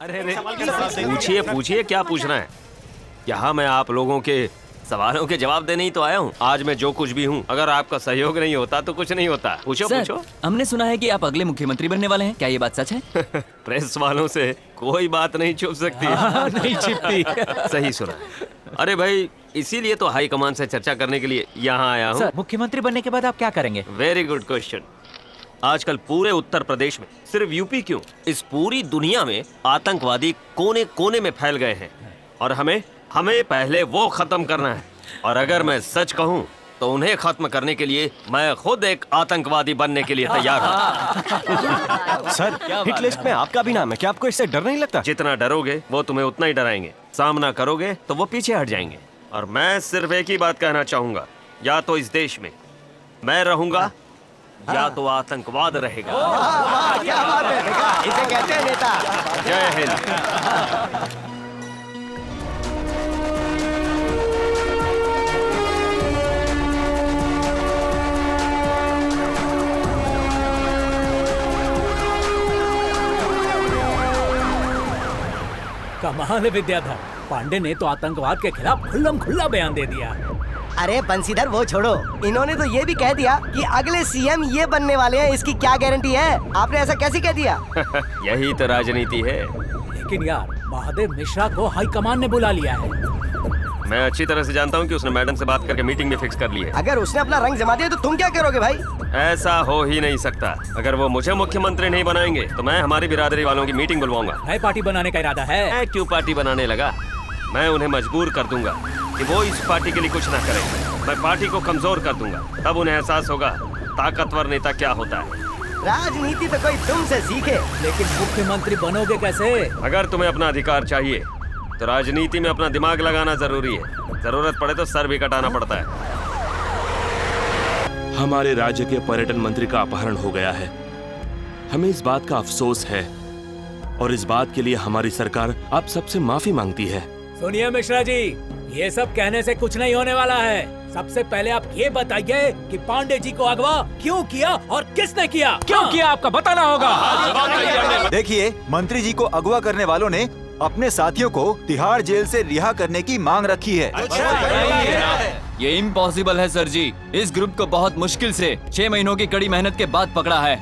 अरे पूछिए पूछिए, क्या पूछना है? यहाँ मैं आप लोगों के सवालों के जवाब देने ही तो आया हूँ। आज मैं जो कुछ भी हूँ, अगर आपका सहयोग नहीं होता तो कुछ नहीं होता। पूछो पूछो। हमने सुना है कि आप अगले मुख्यमंत्री बनने वाले हैं, क्या ये बात सच है? प्रेस वालों से कोई बात नहीं छुप सकती। नहीं छिपती। सही सुना। अरे भाई, इसीलिए तो हाई कमान से चर्चा करने के लिए यहाँ आया हूँ। मुख्यमंत्री बनने के बाद आप क्या करेंगे? Very good question. आजकल पूरे उत्तर प्रदेश में, सिर्फ यूपी क्यों, इस पूरी दुनिया में आतंकवादी कोने कोने में फैल गए हैं और हमें पहले वो खत्म करना है। और अगर मैं सच कहूँ तो उन्हें खत्म करने के लिए मैं खुद एक आतंकवादी बनने के लिए तैयार हूँ। सर, हिट लिस्ट में आपका भी नाम है, क्या आपको इससे डर नहीं लगता? जितना डरोगे वो तुम्हें उतना ही डराएंगे, सामना करोगे तो वो पीछे हट जाएंगे। और मैं सिर्फ एक ही बात कहना चाहूंगा, या तो इस देश में मैं रहूंगा या तो आतंकवाद रहेगा। क्या बात है, देखा? इसे कहते हैं नेता। जय हिंद। कमाल है विद्याधर, पांडे ने तो आतंकवाद के खिलाफ खुल्लम खुल्ला बयान दे दिया। अरे बंसीधर वो छोड़ो, इन्होंने तो ये भी कह दिया कि अगले सीएम ये बनने वाले हैं। इसकी क्या गारंटी है? आपने ऐसा कैसे कह दिया? यही तो राजनीति है। लेकिन यार, महादेव मिश्रा को हाईकमान ने बुला लिया है। मैं अच्छी तरह से जानता हूँ कि उसने मैडम से बात करके मीटिंग में फिक्स कर ली है। अगर उसने अपना रंग जमा दिया तो तुम क्या करोगे भाई? ऐसा हो ही नहीं सकता। अगर वो मुझे मुख्यमंत्री नहीं बनाएंगे तो मैं हमारी बिरादरी वालों की मीटिंग बुलवाऊंगा। नई पार्टी बनाने का इरादा है? मैं क्यों पार्टी बनाने लगा? मैं उन्हें मजबूर कर दूंगा कि वो इस पार्टी के लिए कुछ ना करें। मैं पार्टी को कमजोर कर दूंगा, तब उन्हें एहसास होगा ताकतवर नेता क्या होता है। राजनीति तो कोई तुमसे सीखे। लेकिन मुख्यमंत्री बनोगे कैसे? अगर तुम्हें अपना अधिकार चाहिए तो राजनीति में अपना दिमाग लगाना जरूरी है। जरूरत पड़े तो सर भी कटाना पड़ता है। हमारे राज्य के पर्यटन मंत्री का अपहरण हो गया है। हमें इस बात का अफसोस है और इस बात के लिए हमारी सरकार आप सबसे माफी मांगती है। सुनिए मिश्रा जी, ये सब कहने से कुछ नहीं होने वाला है। सबसे पहले आप ये बताइए कि पांडे जी को अगवा क्यों किया और किसने किया? क्यों किया आपका बताना होगा। देखिए, मंत्री जी को अगवा करने वालों ने अपने साथियों को तिहाड़ जेल से रिहा करने की मांग रखी है। ये इम्पॉसिबल है सर जी। इस ग्रुप को बहुत मुश्किल से 6 महीनों की कड़ी मेहनत के बाद पकड़ा है।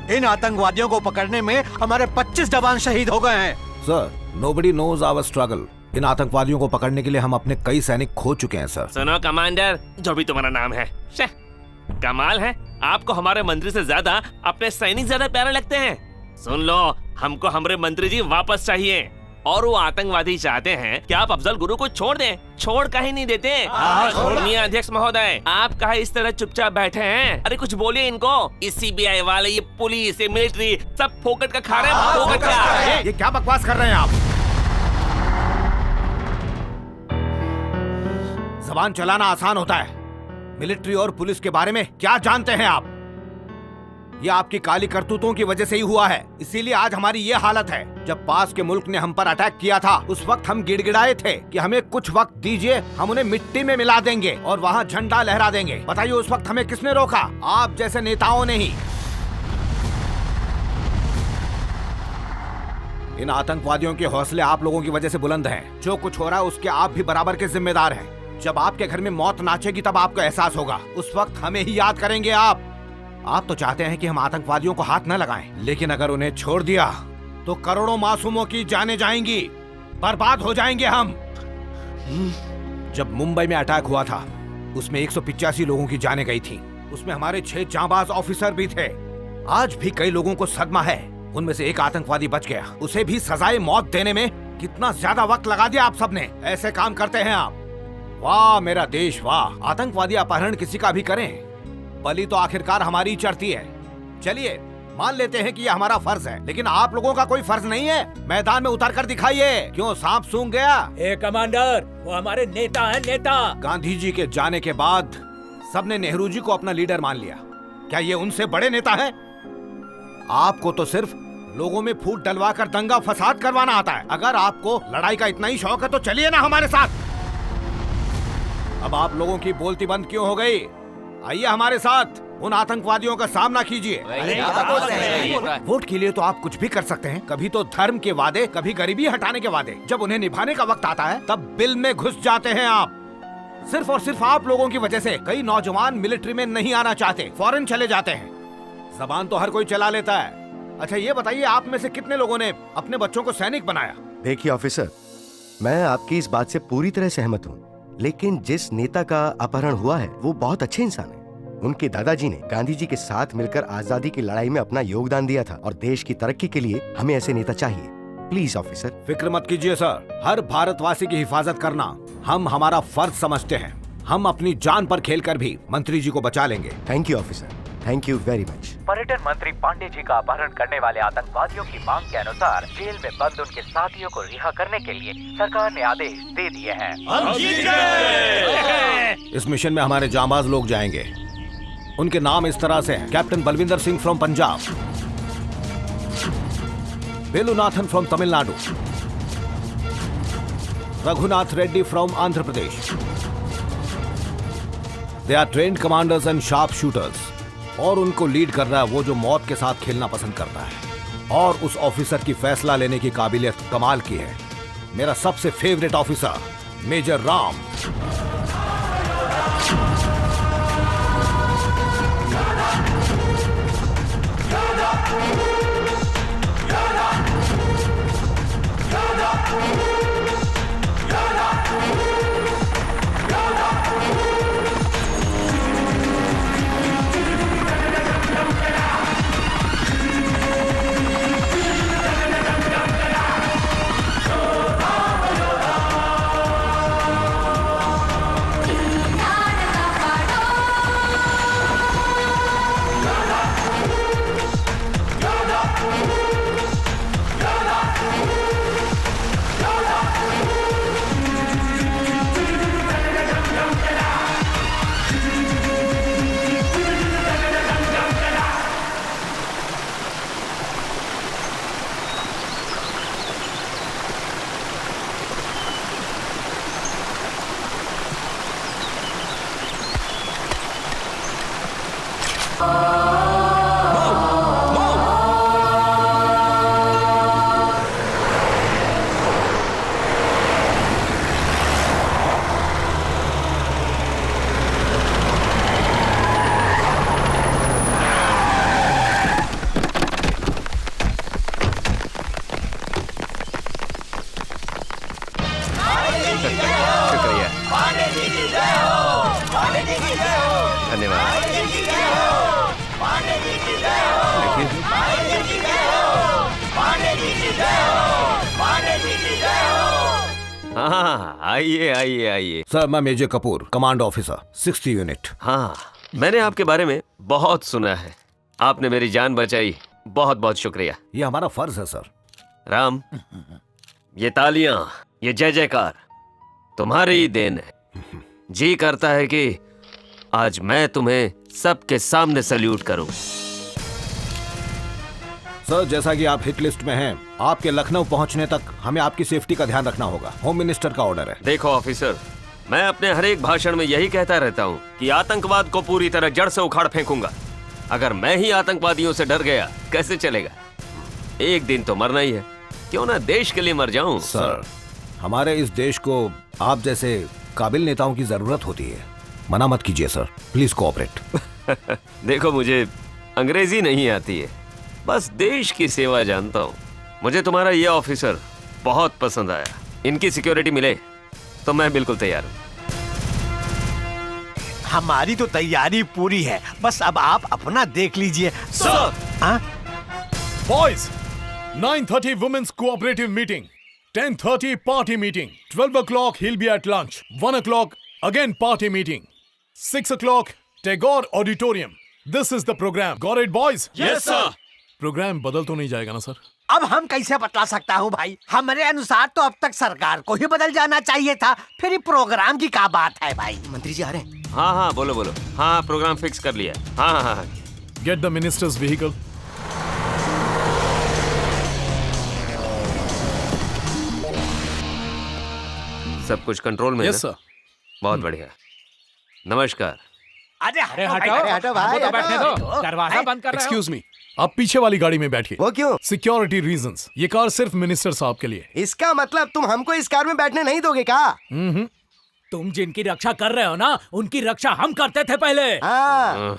इन आतंकवादियों को पकड़ने में हमारे 25 जवान शहीद हो गए हैं। Sir, nobody knows our struggle. इन आतंकवादियों को पकड़ने के लिए हम अपने कई सैनिक खो चुके हैं सर। सुनो कमांडर, जो भी तुम्हारा नाम है, कमाल है, आपको हमारे मंत्री से ज्यादा अपने सैनिक ज्यादा प्यारे लगते हैं। सुन लो, हमको हमारे मंत्री जी वापस चाहिए और वो आतंकवादी चाहते हैं कि आप अफजल गुरु को छोड़ दें। छोड़ कहीं नहीं देते। मियां अध्यक्ष महोदय, आप कहा इस तरह चुपचाप बैठे हैं? अरे कुछ बोलिए इनको। इस सीबीआई वाले, ये पुलिस, ये मिलिट्री, सब फोकट का खा रहे हैं। फोकट का। ये क्या बकवास कर रहे हैं आप? जबान चलाना आसान होता है। मिलिट्री और पुलिस के बारे में क्या जानते हैं आप? ये आपकी काली करतूतों की वजह से ही हुआ है। इसीलिए आज हमारी ये हालत है। जब पास के मुल्क ने हम पर अटैक किया था, उस वक्त हम गिड़गिड़ाए थे कि हमें कुछ वक्त दीजिए, हम उन्हें मिट्टी में मिला देंगे और वहाँ झंडा लहरा देंगे। बताइए उस वक्त हमें किसने रोका? आप जैसे नेताओं ने ही। इन आतंकवादियों के हौसले आप लोगों की वजह से बुलंद हैं। जो कुछ हो रहा है उसके आप भी बराबर के जिम्मेदार हैं। जब आपके घर में मौत नाचेगी तब आपको एहसास होगा। उस वक्त हमें ही याद करेंगे आप तो चाहते हैं कि हम आतंकवादियों को हाथ न लगाएं, लेकिन अगर उन्हें छोड़ दिया तो करोड़ों मासूमों की जानें जाएंगी, बर्बाद हो जाएंगे हम। जब मुंबई में अटैक हुआ था, उसमें 185 लोगों की जानें गई थी। उसमें हमारे 6 जांबाज ऑफिसर भी थे। आज भी कई लोगों को सदमा है। उनमें से एक आतंकवादी बच गया। उसे भी सजाए मौत देने में कितना ज्यादा वक्त लगा दिया आप सबने। ऐसे काम करते हैं आप? वाह मेरा देश वाह। आतंकवादी अपहरण किसी का भी करें, बलि तो आखिरकार हमारी चढ़ती है। चलिए मान लेते हैं कि ये हमारा फर्ज है, लेकिन आप लोगों का कोई फर्ज नहीं है? मैदान में उतर कर दिखाइए। क्यों सांप सूंघ गया? ए कमांडर, वो हमारे नेता है, नेता। गांधी जी के जाने के बाद सबने नेहरू जी को अपना लीडर मान लिया। क्या ये उनसे बड़े नेता हैं? आपको तो सिर्फ लोगों में फूट डलवा कर दंगा फसाद करवाना आता है। अगर आपको लड़ाई का इतना ही शौक है तो चलिए ना हमारे साथ। अब आप लोगों की बोलती बंद क्यों हो गई? आइए हमारे साथ। उन आतंकवादियों का सामना कीजिए। वोट के लिए तो आप कुछ भी कर सकते हैं, कभी तो धर्म के वादे, कभी गरीबी हटाने के वादे। जब उन्हें निभाने का वक्त आता है तब बिल में घुस जाते हैं आप। सिर्फ और सिर्फ आप लोगों की वजह से कई नौजवान मिलिट्री में नहीं आना चाहते, फॉरेन चले जाते हैं। जबान तो हर कोई चला लेता है। अच्छा ये बताइए, आप में से कितने लोगों ने अपने बच्चों को सैनिक बनाया? देखिए ऑफिसर, मैं आपकी इस बात से पूरी तरह सहमत हूँ, लेकिन जिस नेता का अपहरण हुआ है वो बहुत अच्छे इंसान है। उनके दादाजी ने गांधी जी के साथ मिलकर आजादी की लड़ाई में अपना योगदान दिया था और देश की तरक्की के लिए हमें ऐसे नेता चाहिए। Please officer. फिक्र मत कीजिए सर, हर भारतवासी की हिफाजत करना हम हमारा फर्ज समझते हैं। हम अपनी जान पर खेलकर भी मंत्री जी को बचा लेंगे। Thank you officer, thank you very much. पर्यटन मंत्री पांडे जी का अपहरण करने वाले आतंकवादियों की मांग के अनुसार जेल में बंद उनके साथियों को रिहा करने के लिए सरकार ने आदेश दे दिए हैं। इस मिशन में हमारे जांबाज लोग जाएंगे। उनके नाम इस तरह से हैं: captain Balwinder Singh from Punjab, Velunathan from Tamil Nadu, Raghunath Reddy from Andhra Pradesh. They are trained commanders and sharp shooters. और उनको लीड कर रहा है वो जो मौत के साथ खेलना पसंद करता है। और उस ऑफिसर की फैसला लेने की काबिलियत कमाल की है। मेरा सबसे फेवरेट ऑफिसर मेजर राम। हाँ, आइए आइए आइए। सर, मैं major Kapoor, command officer 60 unit. हाँ, मैंने आपके बारे में बहुत सुना है। आपने मेरी जान बचाई, बहुत बहुत शुक्रिया। ये हमारा फर्ज है सर। राम, ये तालियां, ये जय जयकार तुम्हारी ही देन है। जी करता है कि आज मैं तुम्हें सबके सामने सल्यूट करूं। सर, जैसा कि आप हिट लिस्ट में हैं, आपके लखनऊ पहुंचने तक हमें आपकी सेफ्टी का ध्यान रखना होगा। होम मिनिस्टर का ऑर्डर है। देखो ऑफिसर, मैं अपने हर एक भाषण में यही कहता रहता हूँ कि आतंकवाद को पूरी तरह जड़ से उखाड़ फेंकूंगा। अगर मैं ही आतंकवादियों से डर गया कैसे चलेगा? एक दिन तो मरना ही है, क्यों ना देश के लिए मर जाऊं। सर, हमारे इस देश को आप जैसे काबिल नेताओं की जरूरत होती है। मना मत कीजिए सर, प्लीज कोऑपरेट। देखो, मुझे अंग्रेजी नहीं आती है, बस देश की सेवा जानता हूँ। मुझे तुम्हारा ये ऑफिसर बहुत पसंद आया। इनकी सिक्योरिटी मिले तो मैं बिल्कुल तैयार हूँ। हमारी तो तैयारी पूरी है, बस अब आप अपना देख लीजिए sir. Boys, 9:30 women's cooperative meeting, 10:30 party meeting, 12 o'clock he'll be at lunch, 1 o'clock again party meeting, 6 o'clock Tagore Auditorium. This is the program. Got it, boys? Yes, sir. Programme बदल तो नहीं जाएगा ना सर? अब हम कैसे बतला सकता हूँ भाई, हमारे अनुसार तो अब तक सरकार को ही बदल जाना चाहिए था। फिर ये प्रोग्राम की क्या बात है भाई? मंत्री जी आ रहे हैं। हाँ हाँ, बोलो बोलो। हाँ, प्रोग्राम फिक्स कर लिया। हाँ हाँ हाँ। Get the minister's vehicle. सब कुछ कंट्रोल में? Yes, sir. बहुत बढ़िया। नमस्कार। अरे अरे हटो भाई, हमको तो हटो। बैठने दो दरवाजा बंद कर रहे हो एक्सक्यूज मी, आप पीछे वाली गाड़ी में बैठिए। वो क्यों? Security reasons. ये कार सिर्फ मिनिस्टर साहब के लिए। इसका मतलब तुम हमको इस कार में बैठने नहीं दोगे क्या? तुम जिनकी रक्षा कर रहे हो ना, उनकी रक्षा हम करते थे पहले। हाँ।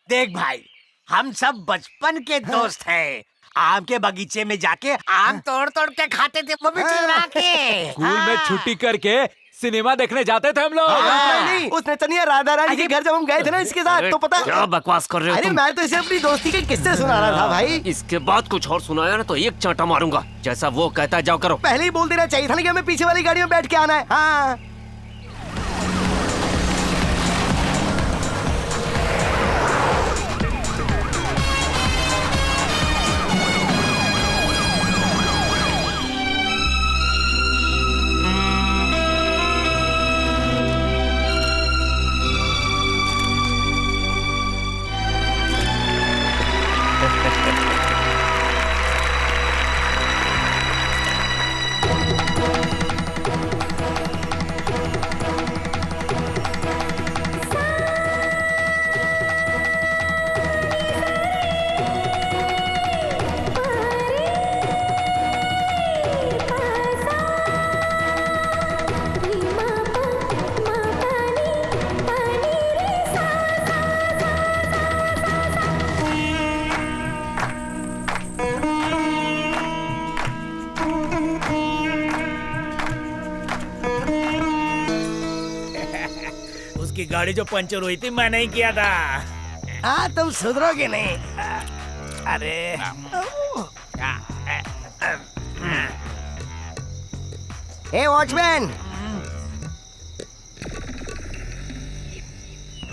देख भाई, हम सब बचपन के दोस्त हैं। आम के बगीचे में जाके आम तोड़ तोड़ के खाते थे, वो भी चुरा के। स्कूल में छुट्टी करके सिनेमा देखने जाते थे हम लोग। नहीं, उस नचनिया राधा रानी के घर जब हम गए थे ना इसके साथ, तो पता क्या बकवास कर रहे हो अरे तुम? मैं तो इसे अपनी दोस्ती के किस्से सुना रहा था भाई। इसके बाद कुछ और सुनाया ना तो एक चांटा मारूंगा। जैसा वो कहता है जाओ करो। पहले ही बोल देना चाहिए था ना कि हमें पीछे वाली गाड़ी में बैठ के आना है। हाँ। उसकी गाड़ी जो पंचर हुई थी मैं नहीं किया था। हाँ तुम सुधरोगे नहीं। अरे हे वॉचमैन,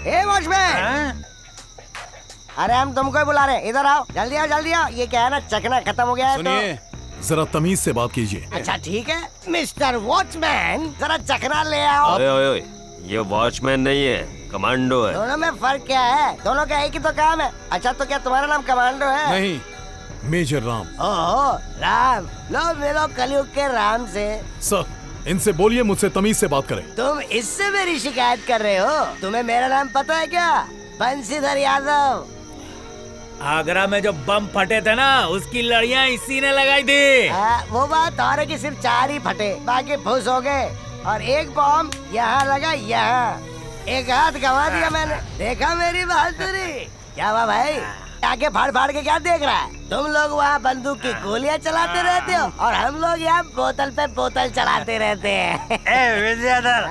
हे वॉचमैन, अरे हम तुमको ही बुला रहे हैं, इधर आओ, जल्दी आओ जल्दी आओ। ये क्या है ना, चकना खत्म हो गया है सुनिए, जरा तमीज से बात कीजिए। अच्छा ठीक है मिस्टर वॉचमैन, जरा चकना ले आओ। ओए ओए ओए, ये वॉचमैन नहीं है, कमांडो है। दोनों में फर्क क्या है? दोनों का एक ही तो काम है। अच्छा तो क्या तुम्हारा नाम कमांडो है? नहीं, मेजर राम। ओहो राम, लो मिलो कलयुग के राम से। सर, इनसे बोलिए मुझसे तमीज से बात करें। तुम इससे मेरी शिकायत कर रहे हो? तुम्हें मेरा नाम पता है क्या? बंसीधर यादव। आगरा में जो बम फटे थे ना, उसकी लड़ियां इसी ने लगाई थी। वो बात और है कि सिर्फ 4 ही फटे, बाकी फुस हो गए। और एक बम यहाँ लगा, यहाँ एक हाथ गंवा दिया मैंने। देखा मेरी बहादुरी? क्या हुआ भाई, आगे फाड़ फाड़ के क्या देख रहा है? तुम लोग वहाँ बंदूक की गोलियां चलाते रहते हो और हम लोग यहाँ बोतल पे बोतल चलाते रहते हैं। विद्याधर,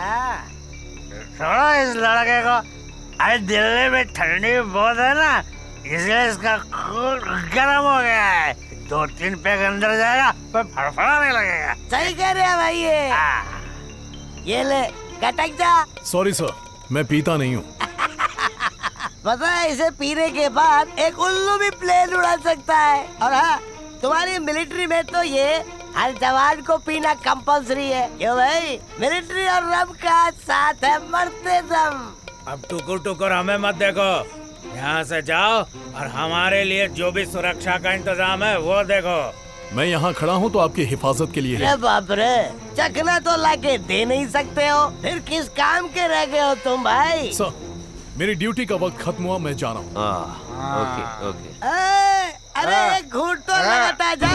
छोड़ो इस लड़के को। अरे दिल्ली में ठंडी बहुत है ना, इसलिए इसका खून गर्म हो गया है। 2-3 पैग अंदर जाएगा फिर फड़फड़ाने लगेगा। सही कह रहे हैं भाई। ये ले कटक जा। सॉरी सर, मैं पीता नहीं हूँ। पता है इसे पीने के बाद एक उल्लू भी प्लेन उड़ा सकता है। और हाँ, तुम्हारी मिलिट्री में तो ये हर जवान को पीना कंपल्सरी है। क्यों भाई? मिलिट्री और रम का साथ है मरते दम। अब टुकुर टुकुर हमें मत देखो, यहाँ से जाओ और हमारे लिए जो भी सुरक्षा का इंतजाम है वो देखो। मैं यहाँ खड़ा हूँ तो आपकी हिफाजत के लिए है। अरे बाप रे, चखना तो लाके दे नहीं सकते हो, फिर किस काम के रह गए हो तुम भाई? सर, मेरी ड्यूटी का वक्त खत्म हुआ, मैं जा रहा हूँ। Okay okay. अरे एक घूंट तो लगाता जा।